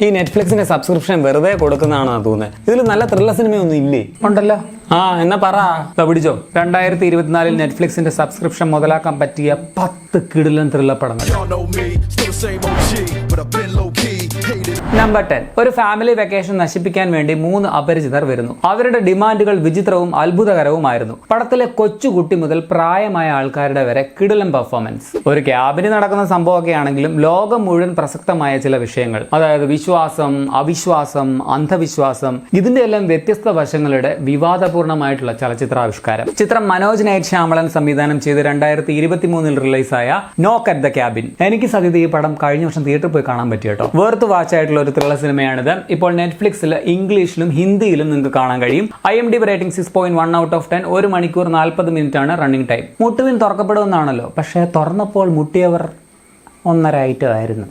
ഈ നെറ്റ്ഫ്ലിക്സിന്റെ സബ്സ്ക്രിപ്ഷൻ വെറുതെ കൊടുക്കുന്നതാണോ തോന്നുന്നത്? ഇതിൽ നല്ല ത്രില്ലർ സിനിമയൊന്നും ഇല്ലേ? ഉണ്ടല്ലോ. എന്നാ പറ. പിടിച്ചോ. 2024 നെറ്റ്ഫ്ലിക്സിന്റെ സബ്സ്ക്രിപ്ഷൻ മുതലാക്കാൻ പറ്റിയ 10 കിടിലൻ ത്രില്ലർ പടങ്ങൾ. നമ്പർ 10. ഒരു ഫാമിലി വെക്കേഷൻ നശിപ്പിക്കാൻ വേണ്ടി 3 അപരിചിതർ വരുന്നു. അവരുടെ ഡിമാൻഡുകൾ വിചിത്രവും അത്ഭുതകരവുമായിരുന്നു. പടത്തിലെ കൊച്ചുകുട്ടി മുതൽ പ്രായമായ ആൾക്കാരുടെ വരെ കിടിലൻ പെർഫോമൻസ്. ഒരു ക്യാബിന് നടക്കുന്ന സംഭവമൊക്കെ ആണെങ്കിലും ലോകം മുഴുവൻ പ്രസക്തമായ ചില വിഷയങ്ങൾ, അതായത് വിശ്വാസം, അവിശ്വാസം, അന്ധവിശ്വാസം, ഇതിന്റെ എല്ലാം വ്യത്യസ്ത വശങ്ങളുടെ വിവാദപൂർണമായിട്ടുള്ള ചലച്ചിത്രാവിഷ്കാരം. ചിത്രം മനോജ് നൈറ്റ് ശ്യാമളൻ സംവിധാനം ചെയ്ത് 2023 റിലീസായ നോക്ക് അറ്റ് ദ ക്യാബിൻ. എനിക്ക് സത്യത്തിൽ ഈ പടം കഴിഞ്ഞ വർഷം തിയേറ്ററിൽ പോയി കാണാൻ പറ്റി കേട്ടോ. വേർത്ത് വാച്ച് ആയിട്ടുള്ള ഒരു ത്രില്ലർ സിനിമയാണിത്. ഇപ്പോൾ നെറ്റ്ഫ്ലിക്സിൽ ഇംഗ്ലീഷിലും ഹിന്ദിയിലും നിങ്ങൾക്ക് കാണാൻ കഴിയും. IMDb rating 6.1 out of 10. 1 മണിക്കൂർ 40 മിനിറ്റ് ആണ് റണ്ണിംഗ് ടൈം. മുട്ടുവിൻ തുറക്കപ്പെടുമെന്നാണല്ലോ, പക്ഷേ തുറന്നപ്പോൾ മുട്ടിയവർ 1.5 ആയിരുന്നു.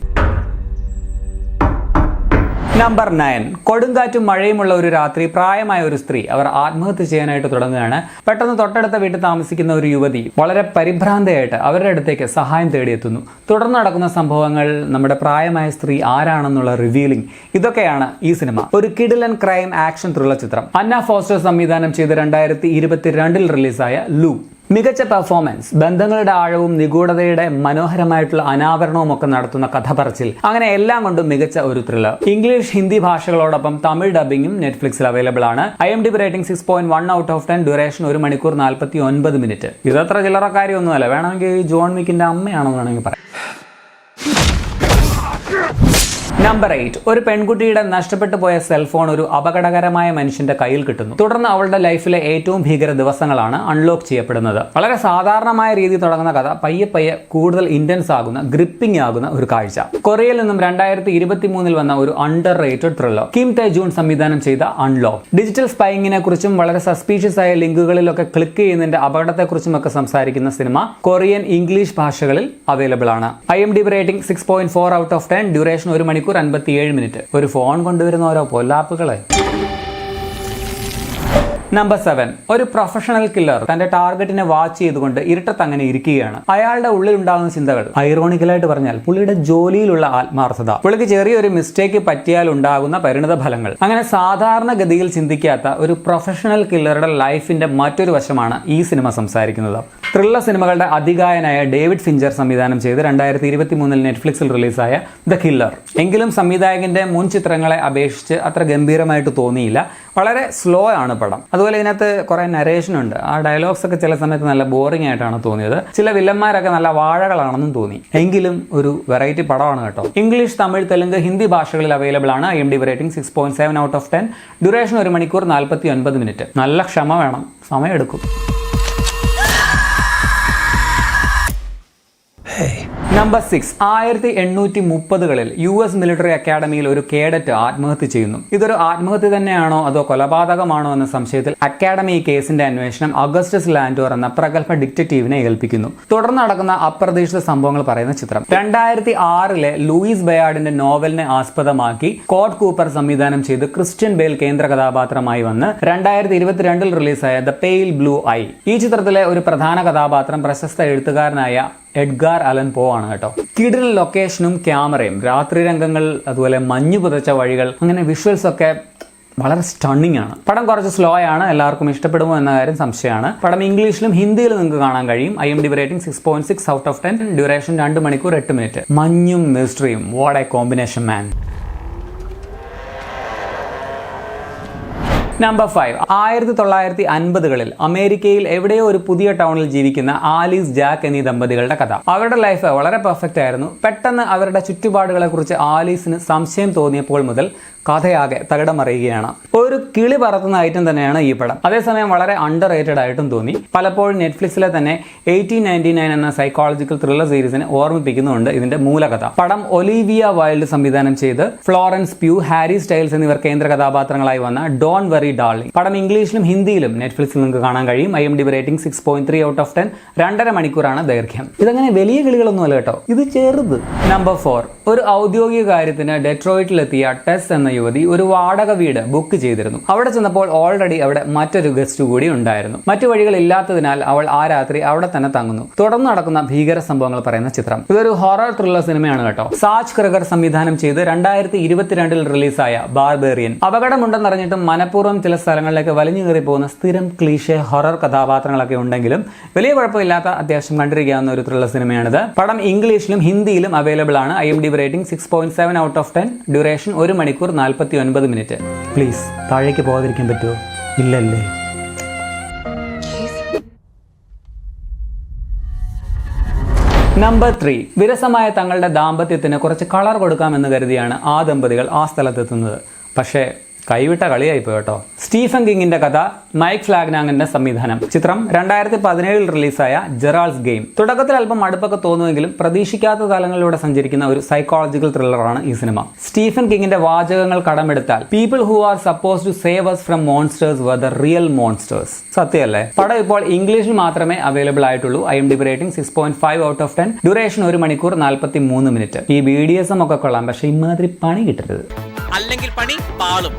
നമ്പർ 9. കൊടുങ്കാറ്റും മഴയുമുള്ള ഒരു രാത്രി പ്രായമായ ഒരു സ്ത്രീ അവർ ആത്മഹത്യ ചെയ്യാനായിട്ട് തുടങ്ങുകയാണ്. പെട്ടെന്ന് തൊട്ടടുത്ത വീട്ടിൽ താമസിക്കുന്ന ഒരു യുവതി വളരെ പരിഭ്രാന്തയായിട്ട് അവരുടെ അടുത്തേക്ക് സഹായം തേടിയെത്തുന്നു. തുടർന്ന് നടക്കുന്ന സംഭവങ്ങൾ, നമ്മുടെ പ്രായമായ സ്ത്രീ ആരാണെന്നുള്ള റിവീലിംഗ്, ഇതൊക്കെയാണ് ഈ സിനിമ. ഒരു കിടിലൻ ക്രൈം ആക്ഷൻ ത്രില്ലർ ചിത്രം. അന്ന ഫോസ്റ്റർ സംവിധാനം ചെയ്ത് 2022 റിലീസായ ലൂ. മികച്ച പെർഫോമൻസ്, ബന്ധങ്ങളുടെ ആഴവും നിഗൂഢതയുടെ മനോഹരമായിട്ടുള്ള അനാവരണവും ഒക്കെ നടത്തുന്ന കഥ പറച്ചിൽ, അങ്ങനെ എല്ലാം കൊണ്ടും മികച്ച ഒരു ത്രില്ലർ. ഇംഗ്ലീഷ്, ഹിന്ദി ഭാഷകളോടൊപ്പം തമിഴ് ഡബിങ്ങും നെറ്റ്ഫ്ലിക്സിൽ അവൈലബിൾ ആണ്. IMDb rating 6.1 out of 10. Duration 1 മണിക്കൂർ 49 മിനിറ്റ്. ഇതത്ര ചില്ലറ കാര്യമൊന്നുമല്ല. വേണമെങ്കിൽ ജോൺ വിക്കിന്റെ അമ്മയാണെന്ന് വേണമെങ്കിൽ പറയാം. നമ്പർ 8. ഒരു പെൺകുട്ടിയുടെ നഷ്ടപ്പെട്ടു പോയ സെൽഫോൺ ഒരു അപകടകരമായ മനുഷ്യന്റെ കയ്യിൽ കിട്ടുന്നു. തുടർന്ന് അവളുടെ ലൈഫിലെ ഏറ്റവും ഭീകര ദിവസങ്ങളാണ് അൺലോക്ക് ചെയ്യപ്പെടുന്നത്. വളരെ സാധാരണമായ രീതിയിൽ തുടങ്ങുന്ന കഥ പയ്യെ പയ്യെ കൂടുതൽ ഇന്റൻസ് ആകുന്ന, ഗ്രിപ്പിംഗ് ആകുന്ന ഒരു കാഴ്ച. കൊറിയയിൽ നിന്നും 2023 വന്ന ഒരു അണ്ടർ റേറ്റഡ് ത്രില്ലർ. കിം ടേ ജൂൺ സംവിധാനം ചെയ്ത അൺലോക്ക്. ഡിജിറ്റൽ സ്പൈങ്ങിനെ കുറിച്ചും വളരെ സസ്പീഷ്യസ് ആയ ലിങ്കുകളിലൊക്കെ ക്ലിക്ക് ചെയ്യുന്നതിന്റെ അപകടത്തെക്കുറിച്ചും ഒക്കെ സംസാരിക്കുന്ന സിനിമ കൊറിയൻ, ഇംഗ്ലീഷ് ഭാഷകളിൽ അവൈലബിൾ ആണ്. IMDb rating 6.4 out of 10. Duration 1 മണിക്കൂർ 57 മിനിറ്റ്. ഒരു ഫോൺ കൊണ്ടുവരുന്ന ഓരോ പൊല്ലാപ്പുകളെ. നമ്പർ 7. ഒരു പ്രൊഫഷണൽ കില്ലർ തന്റെ ടാർഗറ്റിനെ വാച്ച് ചെയ്തുകൊണ്ട് ഇരുട്ടത്ത് അങ്ങനെ ഇരിക്കുകയാണ്. അയാളുടെ ഉള്ളിൽ ഉണ്ടാകുന്ന ചിന്തകൾ, ഐറോണിക്കലായിട്ട് പറഞ്ഞാൽ പുള്ളിയുടെ ജോലിയിലുള്ള ആത്മാർത്ഥത, പുള്ളിക്ക് ചെറിയൊരു മിസ്റ്റേക്ക് പറ്റിയാൽ ഉണ്ടാകുന്ന പരിണിത ഫലങ്ങൾ, അങ്ങനെ സാധാരണഗതിയിൽ ചിന്തിക്കാത്ത ഒരു പ്രൊഫഷണൽ കില്ലറുടെ ലൈഫിന്റെ മറ്റൊരു വശമാണ് ഈ സിനിമ സംസാരിക്കുന്നത്. ത്രില്ലർ സിനിമകളുടെ അധികായനായ ഡേവിഡ് ഫിഞ്ചർ സംവിധാനം ചെയ്ത് 2023 നെറ്റ്ഫ്ലിക്സിൽ റിലീസായ ദ കില്ലർ. എങ്കിലും സംവിധായകന്റെ മുൻ ചിത്രങ്ങളെ അപേക്ഷിച്ച് അത്ര ഗംഭീരമായിട്ട് തോന്നിയില്ല. വളരെ സ്ലോ ആണ് പടം. അതുപോലെ ഇതിനകത്ത് കുറെ നരേഷൻ ഉണ്ട്. ആ ഡയലോഗ്സ് ഒക്കെ ചില സമയത്ത് നല്ല ബോറിംഗ് ആയിട്ടാണ് തോന്നിയത്. ചില വില്ലന്മാരൊക്കെ നല്ല വാഴകളാണെന്നും തോന്നി. എങ്കിലും ഒരു വെറൈറ്റി പടമാണ് കേട്ടോ. ഇംഗ്ലീഷ്, തമിഴ്, തെലുങ്ക്, ഹിന്ദി ഭാഷകളിൽ അവൈലബിൾ ആണ്. IMDb rating 6.7 out of 10. Duration 1 മണിക്കൂർ 49 മിനിറ്റ്. നല്ല ക്ഷമ വേണം, സമയമെടുക്കും. നമ്പർ 6. 1830കളിൽ US മിലിറ്ററി അക്കാഡമിയിൽ ഒരു കേഡറ്റ് ആത്മഹത്യ ചെയ്യുന്നു. ഇതൊരു ആത്മഹത്യ തന്നെയാണോ അതോ കൊലപാതകമാണോ എന്ന സംശയത്തിൽ അക്കാഡമി ഈ കേസിന്റെ അന്വേഷണം അഗസ്റ്റസ് ലാൻഡോർ എന്ന പ്രഗത്ഭ ഡിറ്റക്റ്റീവിനെ ഏൽപ്പിക്കുന്നു. തുടർന്ന് നടക്കുന്ന അപ്രതീക്ഷിത സംഭവങ്ങൾ പറയുന്ന ചിത്രം. 2006 ലൂയിസ് ബയാർഡിന്റെ നോവലിനെ ആസ്പദമാക്കി കോഡ് കൂപ്പർ സംവിധാനം ചെയ്ത് ക്രിസ്ത്യൻ ബേൽ കേന്ദ്ര കഥാപാത്രമായി വന്ന് 2022 റിലീസായ ദ പെയിൽ ബ്ലൂ ഐ. ഈ ചിത്രത്തിലെ ഒരു പ്രധാന കഥാപാത്രം പ്രശസ്ത എഴുത്തുകാരനായ എഡ്ഗാർ അലൻ പോ ആണ് കേട്ടോ. കിടിലൻ ലൊക്കേഷനും ക്യാമറയും, രാത്രി രംഗങ്ങൾ, അതുപോലെ മഞ്ഞു പുതച്ച വഴികൾ, അങ്ങനെ വിഷ്വൽസ് ഒക്കെ വളരെ സ്റ്റണ്ണിങ് ആണ്. പടം കുറച്ച് സ്ലോ ആണ്. എല്ലാവർക്കും ഇഷ്ടപ്പെടുമോ എന്ന കാര്യം സംശയമാണ്. പടം ഇംഗ്ലീഷിലും ഹിന്ദിയിലും നിങ്ങൾക്ക് കാണാൻ കഴിയും. IMDb rating 6.6 out of 10. Duration 2 മണിക്കൂർ 8 മിനിറ്റ്. മഞ്ഞും മിസ്റ്ററിയും, what a combination man. Number 5. 1950കളിൽ അമേരിക്കയിൽ എവിടെയോ ഒരു പുതിയ ടൗണിൽ ജീവിക്കുന്ന ആലീസ്, ജാക്ക് എന്നീ ദമ്പതികളുടെ കഥ. അവരുടെ ലൈഫ് വളരെ പെർഫെക്റ്റ് ആയിരുന്നു. പെട്ടെന്ന് അവരുടെ ചുറ്റുപാടുകളെ കുറിച്ച് ആലീസിന് സംശയം തോന്നിയപ്പോൾ മുതൽ കഥയാകെ തകിടം മറിയുകയാണ്. ഒരു കിളി പറത്തുന്ന ഐറ്റം തന്നെയാണ് ഈ പടം. അതേസമയം വളരെ അണ്ടർ റേറ്റഡ് ആയിട്ടും തോന്നി. പലപ്പോഴും നെറ്റ്ഫ്ലിക്സിലെ തന്നെ 1899 എന്ന സൈക്കോളജിക്കൽ ത്രില്ലർ സീരീസിനെ ഓർമ്മിപ്പിക്കുന്നുണ്ട് ഇതിന്റെ മൂലകഥ. പടം ഒലീവിയ വൈൽഡ് സംവിധാനം ചെയ്ത് ഫ്ലോറൻസ് പ്യൂ, ഹാരി സ്റ്റൈൽസ് എന്നിവർ കേന്ദ്ര കഥാപാത്രങ്ങളായി വന്ന ഡോൺ വെറി ഡാർലിംഗ്. പടം ഇംഗ്ലീഷിലും ഹിന്ദിയിലും നെറ്റ്ഫ്ലിക്സിൽ നിങ്ങൾക്ക് കാണാൻ കഴിയും. IMDb rating 6.3 out of 10. 2.5 മണിക്കൂറാണ് ദൈർഘ്യം. ഇതങ്ങനെ വലിയ കിളികളൊന്നും അല്ല കേട്ടോ, ഇത് ചെറുത്. നമ്പർ 4. ഒരു ഔദ്യോഗിക കാര്യത്തിന് ഡെട്രോയിറ്റിലെത്തിയ ടെസ് എന്ന യുവതി ഒരു വാടക വീട് ബുക്ക് ചെയ്തിരുന്നു. അവിടെ ചെന്നപ്പോൾ ഓൾറെഡി അവിടെ മറ്റൊരു ഗസ്റ്റ് കൂടി ഉണ്ടായിരുന്നു. മറ്റു വഴികളില്ലാത്തതിനാൽ അവൾ ആ രാത്രി അവിടെ തന്നെ തങ്ങുന്നു. തുടർന്ന് നടക്കുന്ന ഭീകര സംഭവങ്ങൾ പറയുന്ന ചിത്രം. ഇതൊരു ഹൊറർ ത്രില്ലർ സിനിമയാണ് കേട്ടോ. സാജ് ക്രഗർ സംവിധാനം ചെയ്ത് 2022 റിലീസായ ബാർബേറിയൻ. അപകടമുണ്ടെന്നറിഞ്ഞിട്ടും മനഃപൂർവ്വം ചില സ്ഥലങ്ങളിലേക്ക് വലിഞ്ഞു കയറി പോകുന്ന സ്ഥിരം ക്ലീഷേ ഹൊറർ കഥാപാത്രങ്ങളൊക്കെ ഉണ്ടെങ്കിലും വലിയ കുഴപ്പമില്ലാത്ത അത്യാവശ്യം കണ്ടിരിക്കാവുന്ന ഒരു ത്രില്ലർ സിനിമയാണിത്. പടം ഇംഗ്ലീഷിലും ഹിന്ദിയിലും അവൈലബിൾ ആണ്. IMDb rating 6.7 out of 10. Duration 1 മണിക്കൂർ 49 മിനിറ്റ്. പ്ലീസ് താഴേക്ക് പോകാതിരിക്കാൻ പറ്റുമോ? ഇല്ലല്ലേ. നമ്പർ 3. വിരസമായ തങ്ങളുടെ ദാമ്പത്യത്തിന് കുറച്ച് കളർ കൊടുക്കാമെന്ന് കരുതിയാണ് ആ ദമ്പതികൾ ആ സ്ഥലത്തെത്തുന്നത്. പക്ഷേ കൈവിട്ട കളിയായിപ്പോയി കേട്ടോ. സ്റ്റീഫൻ കിങ്ങിന്റെ കഥ, മൈക്ക് ഫ്ലാഗ്നാങ്ങിന്റെ സംവിധാനം. ചിത്രം 2017 റിലീസായ ജെറാൾഡ്സ് ഗെയിം. തുടക്കത്തിൽ അല്പം മടുപ്പൊക്കെ തോന്നുമെങ്കിലും പ്രതീക്ഷിക്കാത്ത തലങ്ങളിലൂടെ സഞ്ചരിക്കുന്ന ഒരു സൈക്കോളജിക്കൽ ത്രില്ലറാണ് ഈ സിനിമ. സ്റ്റീഫൻ കിങ്ങിന്റെ വാചകങ്ങൾ കടമെടുത്താൽ people who are suppose to save us from monsters were the real monsters. സത്യമല്ലേ? പടം ഇപ്പോൾ ഇംഗ്ലീഷിൽ മാത്രമേ അവൈലബിൾ ആയിട്ടുള്ളൂ. IMDb rating 6.5 out of 10. Duration 1 മണിക്കൂർ 43 മിനിറ്റ്. ഈ BDSM ഒക്കെ കൊള്ളാം, പക്ഷെ ഇമാതിരി പണി കിട്ടരുത്, അല്ലെങ്കിൽ പണി പാളും.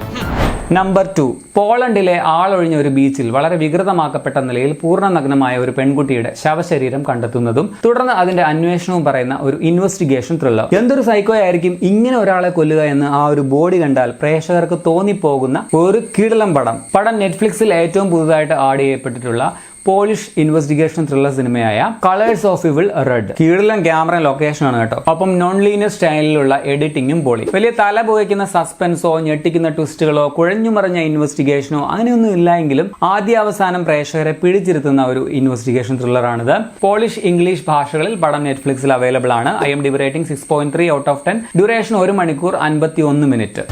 നമ്പർ 2. പോളണ്ടിലെ ആളൊഴിഞ്ഞ ഒരു ബീച്ചിൽ വളരെ വികൃതമാക്കപ്പെട്ട നിലയിൽ പൂർണ്ണ നഗ്നമായ ഒരു പെൺകുട്ടിയുടെ ശവശരീരം കണ്ടെത്തുന്നതും തുടർന്ന് അതിന്റെ അന്വേഷണവും പറയുന്ന ഒരു ഇൻവെസ്റ്റിഗേഷൻ ത്രില്ലർ. എന്തൊരു സൈക്കോയായിരിക്കും ഇങ്ങനെ ഒരാളെ കൊല്ലുക എന്ന് ആ ഒരു ബോഡി കണ്ടാൽ പ്രേക്ഷകർക്ക് തോന്നിപ്പോകുന്ന ഒരു കിടിലം പടം. നെറ്റ്ഫ്ലിക്സിൽ ഏറ്റവും പുതുതായിട്ട് ആഡ് ചെയ്യപ്പെട്ടിട്ടുള്ള പോളിഷ് ഇൻവെസ്റ്റിഗേഷൻ ത്രില്ലർ സിനിമയായ കളേഴ്സ് ഓഫ് ഇവിൾ റെഡ്. കീഴിലും ക്യാമറ ലൊക്കേഷൻ ആണ് കേട്ടോ. ഒപ്പം നോൺ ലീനിയർ സ്റ്റൈലിലുള്ള എഡിറ്റിംഗും പൊളി. വലിയ തല പുകയ്ക്കുന്ന സസ്പെൻസോ ഞെട്ടിക്കുന്ന ട്വിസ്റ്റുകളോ കുഴഞ്ഞുമറിഞ്ഞ ഇൻവെസ്റ്റിഗേഷനോ അങ്ങനെയൊന്നും ഇല്ലായെങ്കിലും ആദ്യ അവസാനം പ്രേക്ഷകരെ പിടിച്ചിരുത്തുന്ന ഒരു ഇൻവെസ്റ്റിഗേഷൻ ത്രില്ലറാണിത്. പോളിഷ് ഇംഗ്ലീഷ് ഭാഷകളിൽ പടം നെറ്റ്ഫ്ലിക്സിൽ അവൈലബിൾ ആണ്. IMDb rating 6.3 out of 10. Duration 1 മണിക്കൂർ 51 മിനിറ്റ്.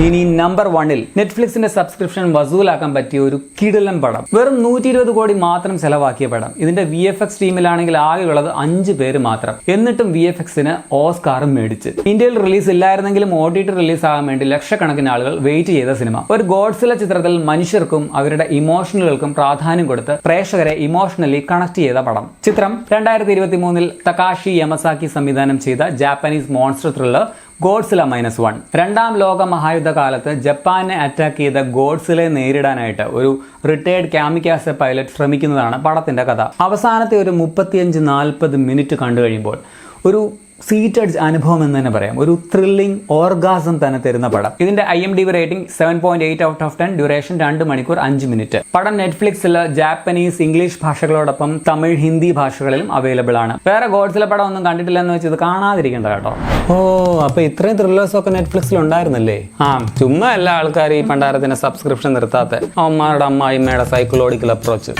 ഇനി നമ്പർ 1 നെറ്റ്ഫ്ലിക്സിന്റെ സബ്സ്ക്രിപ്ഷൻ വസൂലാക്കാൻ പറ്റിയ ഒരു കിടിലൻ പടം. വെറും 120 കോടി മാത്രം ചെലവാക്കിയ പടം. ഇതിന്റെ VFX ടീമിലാണെങ്കിൽ ആകെയുള്ളത് 5 പേര് മാത്രം. എന്നിട്ടും VFXന് ഓസ്കാറും മേടിച്ച്. ഇന്ത്യയിൽ റിലീസ് ഇല്ലായിരുന്നെങ്കിലും OTT റിലീസ് ആകാൻ വേണ്ടി ലക്ഷക്കണക്കിന് ആളുകൾ വെയിറ്റ് ചെയ്ത സിനിമ. ഒരു ഗോഡ്സില ചിത്രത്തിൽ മനുഷ്യർക്കും അവരുടെ ഇമോഷനുകൾക്കും പ്രാധാന്യം കൊടുത്ത് പ്രേക്ഷകരെ ഇമോഷണലി കണക്ട് ചെയ്ത പടം. ചിത്രം 2023 തകാഷി യമസാക്കി സംവിധാനം ചെയ്ത ജാപ്പനീസ് മോൺസ്റ്റർ ത്രില്ലർ ഗോഡ്സില -1. രണ്ടാം ലോക മഹായുദ്ധകാലത്ത് ജപ്പാനെ അറ്റാക്ക് ചെയ്ത ഗോഡ്സിലെ നേരിടാനായിട്ട് ഒരു റിട്ടയർഡ് കാമിക്കാസെ പൈലറ്റ് ശ്രമിക്കുന്നതാണ് പടത്തിന്റെ കഥ. അവസാനത്തെ ഒരു 35-40 മിനിറ്റ് കണ്ടു കഴിയുമ്പോൾ ഒരു സീറ്റഡ് അനുഭവം എന്ന് തന്നെ പറയാം. ഒരു ത്രില്ലിംഗ് ഓർഗാസം തന്നെ തരുന്ന പടം. ഇതിന്റെ IMDb rating 7.8 out of 10. Duration 2 മണിക്കൂർ 5 മിനിറ്റ്. പടം നെറ്റ്ഫ്ലിക്സിൽ ജാപ്പനീസ്, ഇംഗ്ലീഷ് ഭാഷകളോടൊപ്പം തമിഴ്, ഹിന്ദി ഭാഷകളിലും അവൈലബിൾ ആണ്. വേറെ ഗോഡ്സിലെ പടം ഒന്നും കണ്ടിട്ടില്ല എന്ന് വെച്ച് ഇത് കാണാതിരിക്കേണ്ട കേട്ടോ. ഓ, അപ്പൊ ഇത്രയും ത്രില്ലേഴ്സ് ഒക്കെ നെറ്റ്ഫ്ലിക്സിൽ ഉണ്ടായിരുന്നല്ലേ? ചുമ്മാ എല്ലാ ആൾക്കാർ ഈ പണ്ടാരത്തിന്റെ സബ്സ്ക്രിപ്ഷൻ നിർത്താത്ത അവന്മാരുടെ അമ്മായിമ്മയുടെ സൈക്കോളജിക്കൽ അപ്രോച്ച്.